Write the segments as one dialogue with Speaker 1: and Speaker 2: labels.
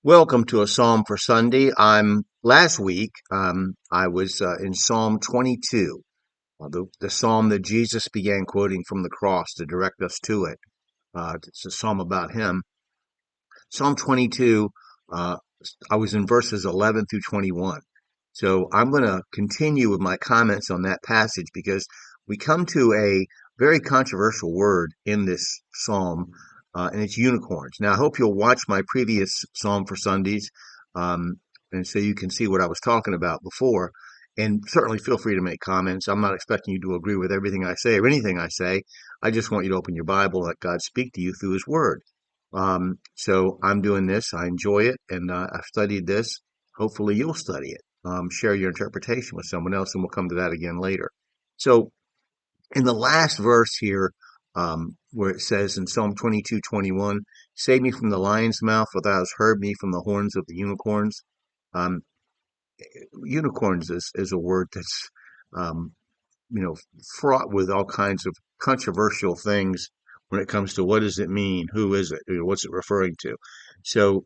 Speaker 1: Welcome to a Psalm for Sunday. Last week, I was in Psalm 22, the psalm that Jesus began quoting from the cross to direct us to it. It's a psalm about him. Psalm 22, uh, I was in verses 11 through 21. So I'm going to continue with my comments on that passage because we come to a very controversial word in this psalm, and it's unicorns. Now, I hope you'll watch my previous psalm for Sundays, um, and so you can see what I was talking about before. And certainly feel free to make comments. I'm not expecting you to agree with everything I say or anything I say. I just want you to open your Bible and let God speak to you through His Word. So I'm doing this. I enjoy it, and I've studied this. Hopefully, you'll study it. Share your interpretation with someone else, and we'll come to that again later. So, in the last verse here, where it says in Psalm 22:21, "Save me from the lion's mouth, for thou hast heard me from the horns of the unicorns." Um, Unicorns is a word that's um, fraught with all kinds of controversial things when it comes to what does it mean, who is it, what's it referring to. So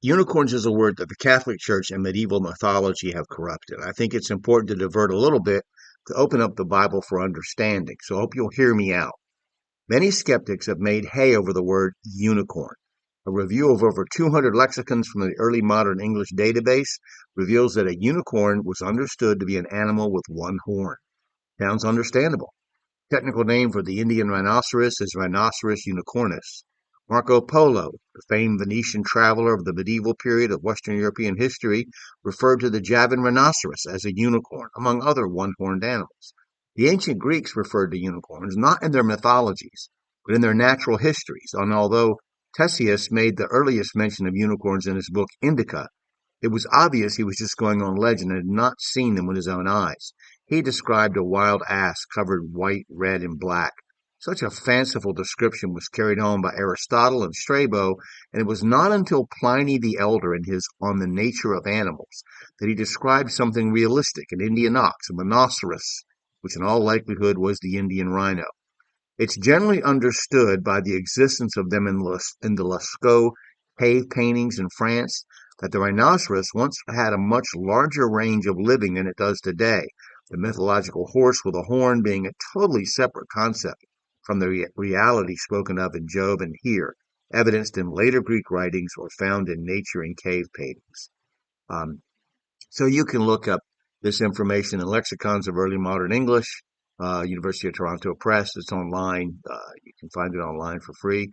Speaker 1: unicorns is a word that the Catholic Church and medieval mythology have corrupted. I think it's important to divert a little bit to open up the Bible for understanding. So I hope you'll hear me out. Many skeptics have made hay over the word unicorn. A review of over 200 lexicons from the early modern English database reveals that a unicorn was understood to be an animal with one horn. Sounds understandable. Technical name for the Indian rhinoceros is Rhinoceros unicornis. Marco Polo, the famed Venetian traveler of the medieval period of Western European history, referred to the Javan rhinoceros as a unicorn, among other one-horned animals. The ancient Greeks referred to unicorns not in their mythologies, but in their natural histories, and although Ctesias made the earliest mention of unicorns in his book Indica, it was obvious he was just going on legend and had not seen them with his own eyes. He described a wild ass covered white, red, and black. Such a fanciful description was carried on by Aristotle and Strabo, and it was not until Pliny the Elder in his On the Nature of Animals that he described something realistic, an Indian ox, a rhinoceros, which in all likelihood was the Indian rhino. It's generally understood by the existence of them in the Lascaux cave paintings in France that the rhinoceros once had a much larger range of living than it does today, the mythological horse with a horn being a totally separate concept from the reality spoken of in Job and here, evidenced in later Greek writings or found in nature and cave paintings. Um, so you can look up this information in lexicons of early modern English, University of Toronto Press. It's online. You can find it online for free.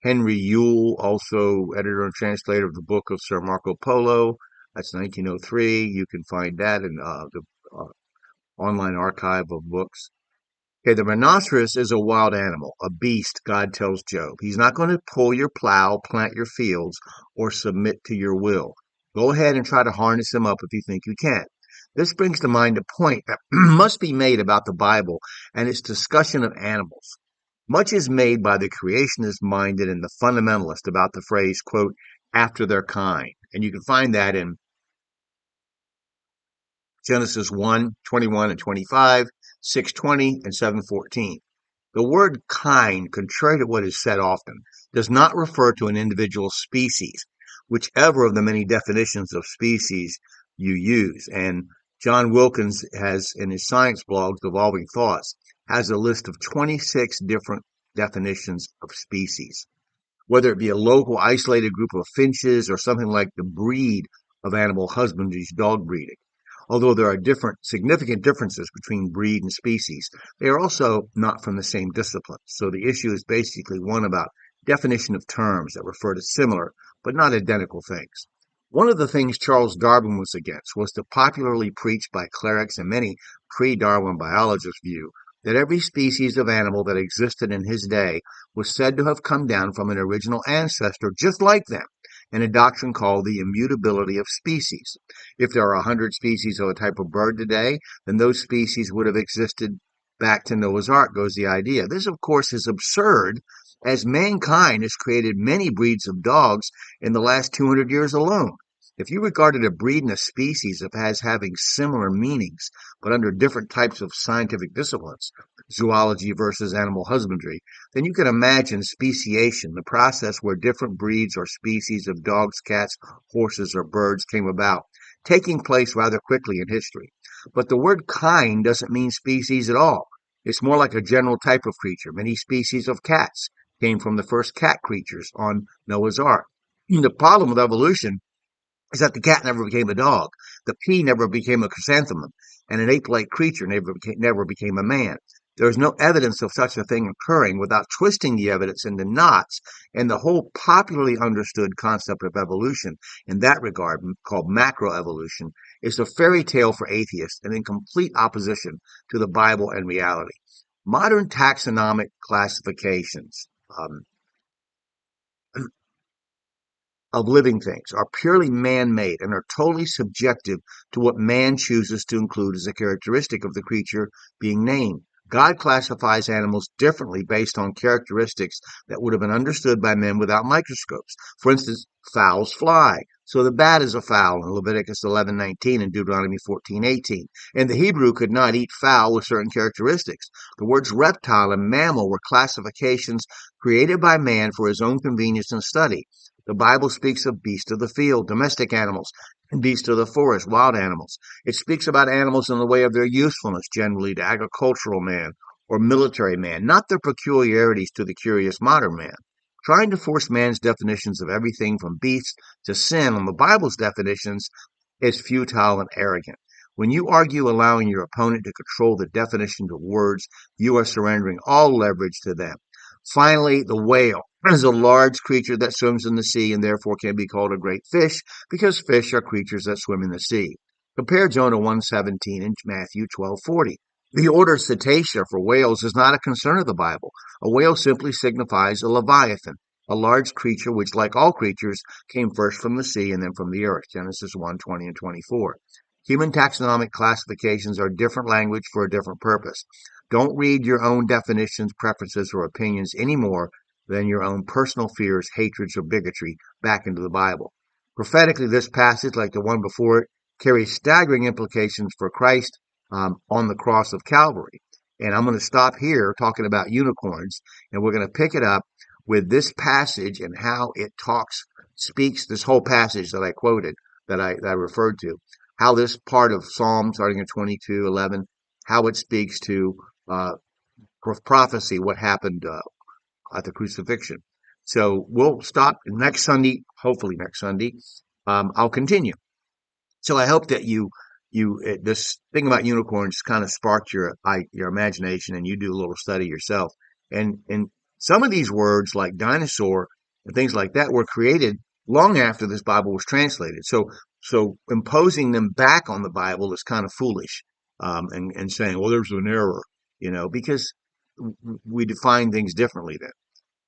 Speaker 1: Henry Yule, also editor and translator of the book of Sir Marco Polo. That's 1903. You can find that in the uh, online archive of books. Okay, the rhinoceros is a wild animal, a beast, God tells Job. He's not going to pull your plow, plant your fields, or submit to your will. Go ahead and try to harness him up if you think you can. This brings to mind a point that must be made about the Bible and its discussion of animals. Much is made by the creationist minded and the fundamentalist about the phrase, quote, after their kind. And you can find that in Genesis 1:21 and 25, 6:20, and 7:14. The word kind, contrary to what is said often, does not refer to an individual species, whichever of the many definitions of species you use. And John Wilkins has, in his science blog, Evolving Thoughts, has a list of 26 different definitions of species. Whether it be a local isolated group of finches or something like the breed of animal husbandry, dog breeding. Although there are significant differences between breed and species, they are also not from the same discipline. So the issue is basically one about definition of terms that refer to similar but not identical things. One of the things Charles Darwin was against was the popularly preached by clerics and many pre-Darwin biologists' view that every species of animal that existed in his day was said to have come down from an original ancestor just like them, in a doctrine called the immutability of species. If there are 100 species of a type of bird today, then those species would have existed back to Noah's Ark, goes the idea. This, of course, is absurd, as mankind has created many breeds of dogs in the last 200 years alone. If you regarded a breed and a species as having similar meanings, but under different types of scientific disciplines, zoology versus animal husbandry, then you can imagine speciation, the process where different breeds or species of dogs, cats, horses, or birds came about, taking place rather quickly in history. But the word kind doesn't mean species at all. It's more like a general type of creature. Many species of cats came from the first cat creatures on Noah's Ark. The problem with evolution is that the cat never became a dog, the pea never became a chrysanthemum, and an ape-like creature never became a man. There is no evidence of such a thing occurring without twisting the evidence into knots, and the whole popularly understood concept of evolution in that regard, called macroevolution, is a fairy tale for atheists and in complete opposition to the Bible and reality. Modern taxonomic classifications of living things are purely man-made and are totally subjective to what man chooses to include as a characteristic of the creature being named. God classifies animals differently based on characteristics that would have been understood by men without microscopes. For instance, fowls fly. So the bat is a fowl in Leviticus 11:19 and Deuteronomy 14:18. And the Hebrew could not eat fowl with certain characteristics. The words reptile and mammal were classifications created by man for his own convenience and study. The Bible speaks of beasts of the field, domestic animals, and beasts of the forest, wild animals. It speaks about animals in the way of their usefulness generally to agricultural man or military man, not their peculiarities to the curious modern man. Trying to force man's definitions of everything from beasts to sin on the Bible's definitions is futile and arrogant. When you argue allowing your opponent to control the definitions of words, you are surrendering all leverage to them. Finally, the whale is a large creature that swims in the sea and therefore can be called a great fish because fish are creatures that swim in the sea. Compare Jonah 1:17 and Matthew 12:40. The order cetacea for whales is not a concern of the Bible. A whale simply signifies a leviathan, a large creature which, like all creatures, came first from the sea and then from the earth. Genesis 1:20 and 24. Human taxonomic classifications are different language for a different purpose. Don't read your own definitions, preferences, or opinions any more than your own personal fears, hatreds, or bigotry back into the Bible. Prophetically, this passage, like the one before it, carries staggering implications for Christ on the cross of Calvary. And I'm going to stop here talking about unicorns, and we're going to pick it up with this passage and how it speaks, this whole passage that I quoted, that I referred to, how this part of Psalm, starting in 22:11, how it speaks to prophecy, what happened at the crucifixion. So we'll stop next Sunday, hopefully next Sunday. I'll continue. So I hope that this thing about unicorns kind of sparked your imagination, and you do a little study yourself. And some of these words, like dinosaur and things like that, were created long after this Bible was translated. So imposing them back on the Bible is kind of foolish, and saying, well, there's an error, because we define things differently then.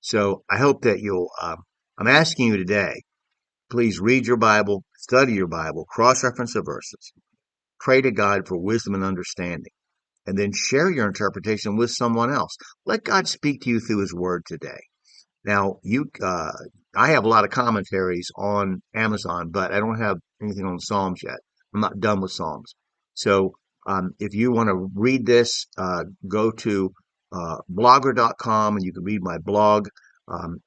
Speaker 1: So I hope that I'm asking you today, please read your Bible, study your Bible, cross-reference the verses, pray to God for wisdom and understanding, and then share your interpretation with someone else. Let God speak to you through his word today. Now, I have a lot of commentaries on Amazon, but I don't have anything on Psalms yet. I'm not done with Psalms. So if you want to read this, go to blogger.com and you can read my blog.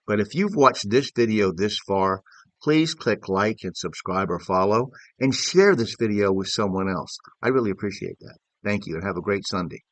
Speaker 1: But if you've watched this video this far, please click like and subscribe or follow and share this video with someone else. I really appreciate that. Thank you and have a great Sunday.